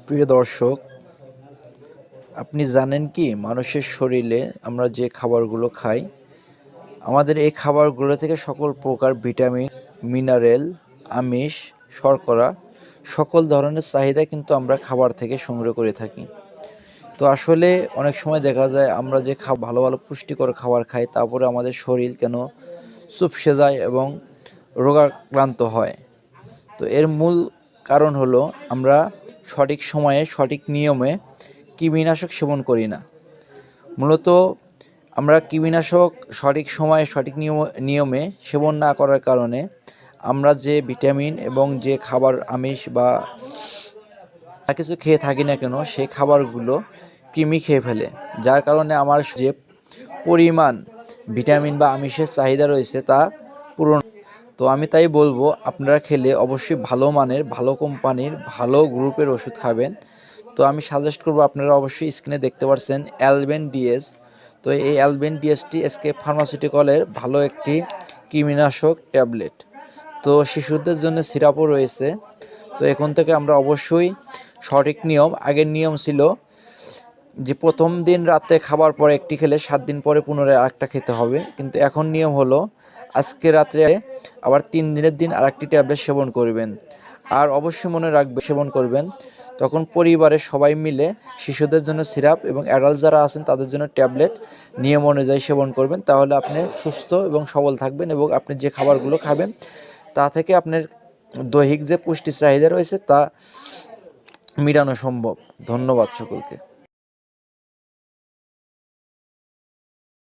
প্রিয় দর্শক, আপনি জানেন কি মানুষের শরীরে আমরা যে খাবারগুলো খাই, আমাদের এই খাবারগুলো থেকে সকল প্রকার ভিটামিন, মিনারেল, আমিষ, শর্করা সকল ধরনের চাহিদা কিন্তু আমরা খাবার থেকে সংগ্রহ করে থাকি। তো আসলে অনেক সময় দেখা যায় আমরা যে ভালো ভালো পুষ্টিকর খাবার খাই, তারপরে আমাদের শরীর কেন চুপসে যায় এবং রোগাক্রান্ত হয়। তো এর মূল কারণ হলো আমরা সঠিক সময়ে সঠিক নিয়মে কীটনাশক সেবন করি না। মূলত আমরা কীটনাশক সঠিক সময়ে সঠিক নিয়মে সেবন না করার কারণে আমরা যে ভিটামিন এবং যে খাবার আমিষ বা কিছু খেয়ে থাকি না কেন, সেই খাবারগুলো কৃমি খেয়ে ফেলে, যার কারণে আমার যে পরিমাণ ভিটামিন বা আমিষের চাহিদা রয়েছে তা পূরণ। তো আমি তাই বলবো, আপনারা খেলে অবশ্যই ভালো মানের, ভালো কোম্পানির, ভালো গ্রুপের ওষুধ খাবেন। তো আমি সাজেস্ট করবো, আপনারা অবশ্যই স্ক্রিনে দেখতে পাচ্ছেন অ্যালবেন ডিএস। তো এই অ্যালবেন ডিএসটি এসকে ফার্মাসিউটিক্যালের ভালো একটি কৃমিনাশক ট্যাবলেট। তো শিশুদের জন্য সিরাপও রয়েছে। তো এখন থেকে আমরা অবশ্যই সঠিক নিয়ম, আগের নিয়ম ছিল যে প্রথম দিন রাতে খাবার পরে একটি খেলে 7 দিন পরে পুনরায় আরেকটা খেতে হবে, কিন্তু এখন নিয়ম হলো আজকে রাত্রে আবার 3 দিনের দিন আরেকটি ট্যাবলেট সেবন করবেন। আর অবশ্যই মনে রাখবে, সেবন করবেন তখন পরিবারের সবাই মিলে শিশুদের জন্য সিরাপ এবং অ্যাডাল্ট যারা আছেন তাদের জন্য ট্যাবলেট নিয়ম অনুযায়ী সেবন করবেন। তাহলে আপনি সুস্থ এবং সবল থাকবেন এবং আপনি যে খাবারগুলো খাবেন তা থেকে আপনার দৈহিক যে পুষ্টির চাহিদা রয়েছে তা মেটানো সম্ভব। ধন্যবাদ সকলকে।